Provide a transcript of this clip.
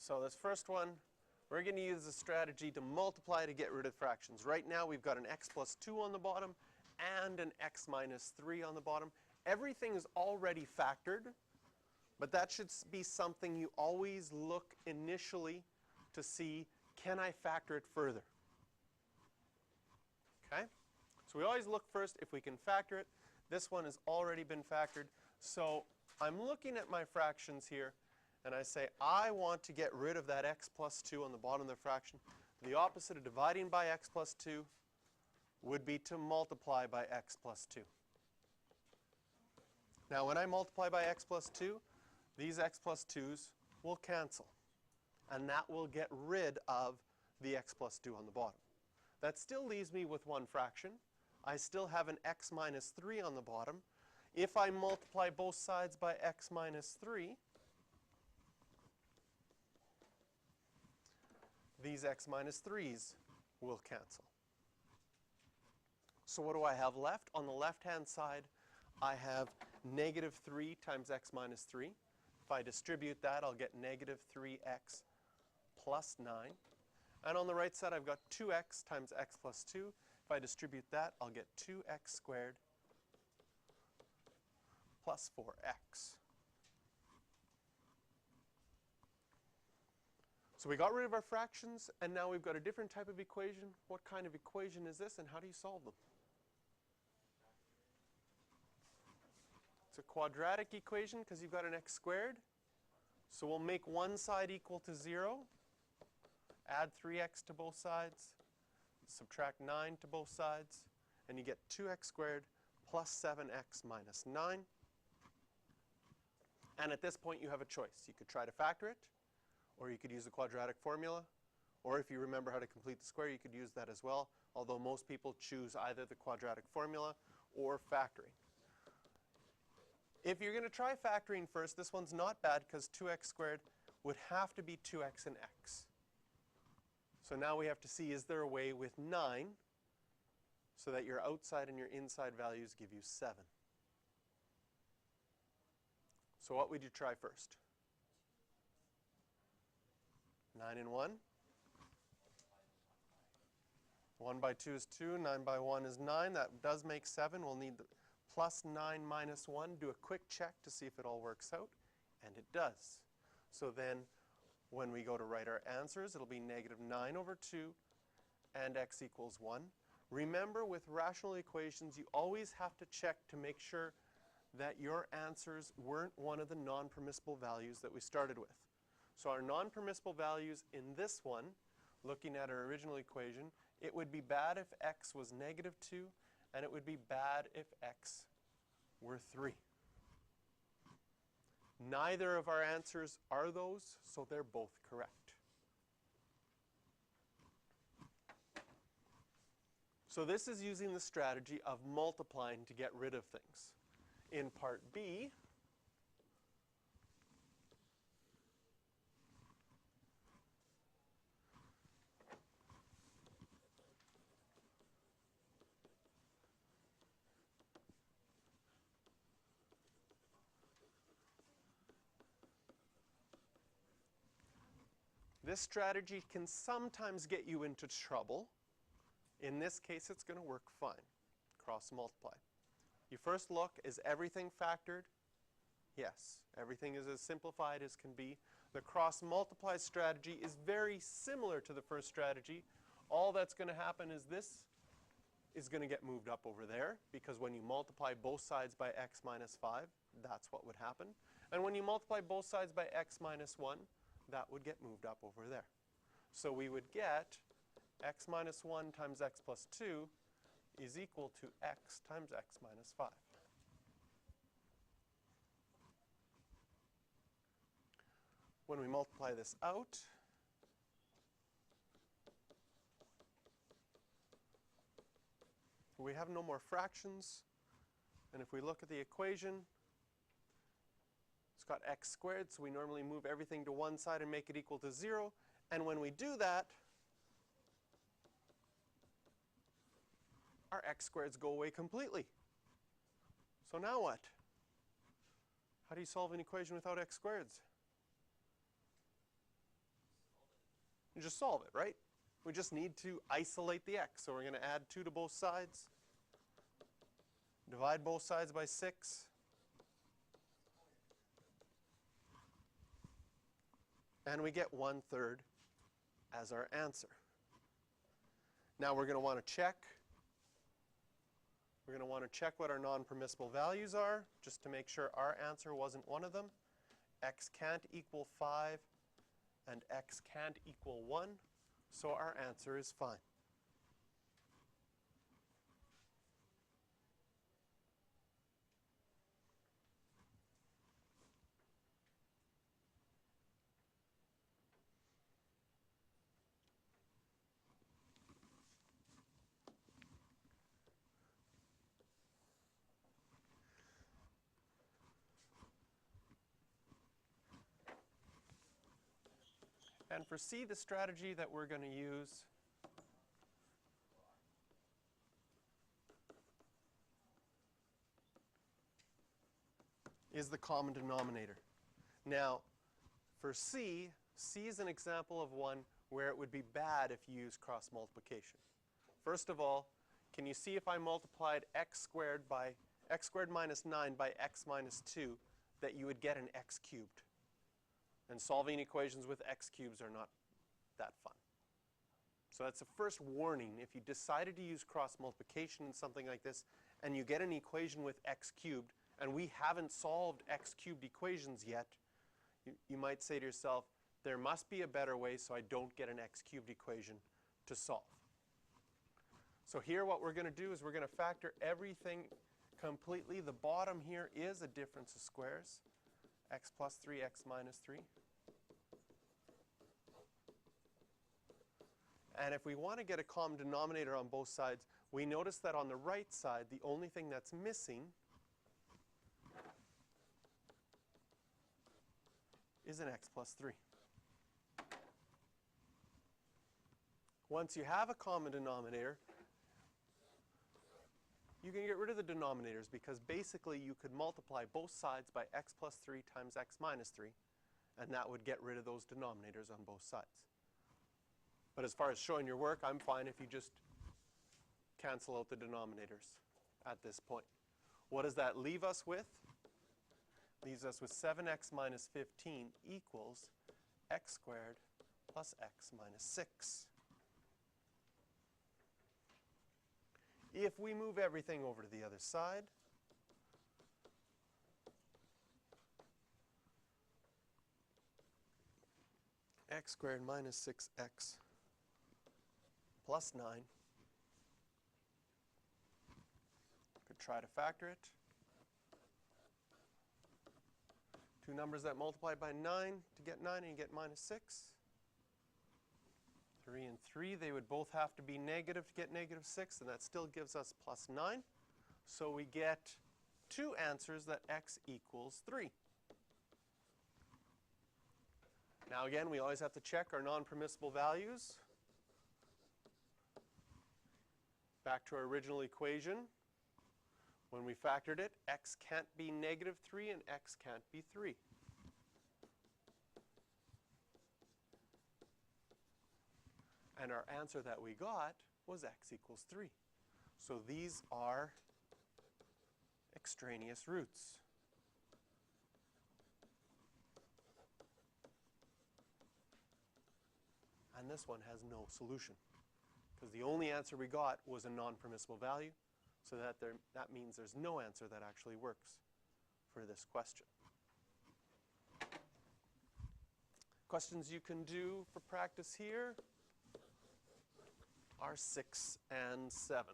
So this first one, we're going to use the strategy to multiply to get rid of fractions. Right now we've got an x plus 2 on the bottom and an x minus 3 on the bottom. Everything is already factored, but that should be something you always look initially to see, can I factor it further? Okay? So we always look first if we can factor it. This one has already been factored. So I'm looking at my fractions here, and I say I want to get rid of that x plus 2 on the bottom of the fraction. The opposite of dividing by x plus 2 would be to multiply by x plus 2. Now when I multiply by x plus 2, these x plus 2's will cancel. And that will get rid of the x plus 2 on the bottom. That still leaves me with one fraction. I still have an x minus 3 on the bottom. If I multiply both sides by x minus 3, these x minus 3's will cancel. So what do I have left? On the left-hand side, I have negative 3 times x minus 3. If I distribute that, I'll get negative 3x plus 9. And on the right side, I've got 2x times x plus 2. If I distribute that, I'll get 2x squared plus 4x. So we got rid of our fractions, and now we've got a different type of equation. What kind of equation is this, and how do you solve them? It's a quadratic equation because you've got an x squared. So we'll make one side equal to 0, add 3x to both sides, subtract 9 to both sides, and you get 2x squared plus 7x minus 9. And at this point, you have a choice. You could try to factor it, or you could use the quadratic formula, or if you remember how to complete the square, you could use that as well, although most people choose either the quadratic formula or factoring. If you're going to try factoring first, this one's not bad because 2x squared would have to be 2x and x. So now we have to see, is there a way with 9 so that your outside and your inside values give you 7? So what would you try first? 9 and 1? 1 by 2 is 2, 9 by 1 is 9. That does make 7. We'll need the plus 9 minus 1. Do a quick check to see if it all works out, and it does. So then when we go to write our answers, it'll be negative 9 over 2 and x equals 1. Remember, with rational equations, you always have to check to make sure that your answers weren't one of the non-permissible values that we started with. So our non-permissible values in this one, looking at our original equation, it would be bad if x was negative 2, and it would be bad if x were 3. Neither of our answers are those, so they're both correct. So this is using the strategy of multiplying to get rid of things. In part B, this strategy can sometimes get you into trouble. In this case, it's going to work fine. Cross multiply. You first look, is everything factored? Yes, everything is as simplified as can be. The cross multiply strategy is very similar to the first strategy. All that's going to happen is this is going to get moved up over there, because when you multiply both sides by x minus 5, that's what would happen. And when you multiply both sides by x minus 1, that would get moved up over there. So we would get x minus 1 times x plus 2 is equal to x times x minus 5. When we multiply this out, we have no more fractions. And if we look at the equation, it's got x squared, so we normally move everything to one side and make it equal to 0. And when we do that, our x squareds go away completely. So now what? How do you solve an equation without x squareds? You just solve it, right? We just need to isolate the x. So we're going to add 2 to both sides. Divide both sides by 6. And we get 1/3 as our answer. Now we're going to want to check. We're going to want to check what our non-permissible values are, just to make sure our answer wasn't one of them. X can't equal 5, and x can't equal 1, so our answer is fine. And for C, the strategy that we're going to use is the common denominator. Now, for C, C is an example of one where it would be bad if you use cross multiplication. First of all, can you see if I multiplied x squared minus 9 by x minus 2 that you would get an x cubed? And solving equations with x cubes are not that fun. So that's the first warning. If you decided to use cross multiplication in something like this and you get an equation with x cubed, and we haven't solved x cubed equations yet, you might say to yourself, there must be a better way so I don't get an x cubed equation to solve. So here what we're going to do is we're going to factor everything completely. The bottom here is a difference of squares. X plus 3, x minus 3. And if we want to get a common denominator on both sides, we notice that on the right side, the only thing that's missing is an x plus 3. Once you have a common denominator, you can get rid of the denominators because basically you could multiply both sides by x plus 3 times x minus 3, and that would get rid of those denominators on both sides. But as far as showing your work, I'm fine if you just cancel out the denominators at this point. What does that leave us with? Leaves us with 7x minus 15 equals x squared plus x minus 6. If we move everything over to the other side, x squared minus 6x plus 9. Could try to factor it. Two numbers that multiply by 9 to get 9, and you get minus 6. 3 and 3, they would both have to be negative to get negative 6, and that still gives us plus 9. So we get two answers that x equals 3. Now again, we always have to check our non-permissible values. Back to our original equation. When we factored it, x can't be negative 3 and x can't be 3. And our answer that we got was x equals 3. So these are extraneous roots. And this one has no solution, because the only answer we got was a non-permissible value, so that means there's no answer that actually works for this question. Questions you can do for practice here are 6 and 7.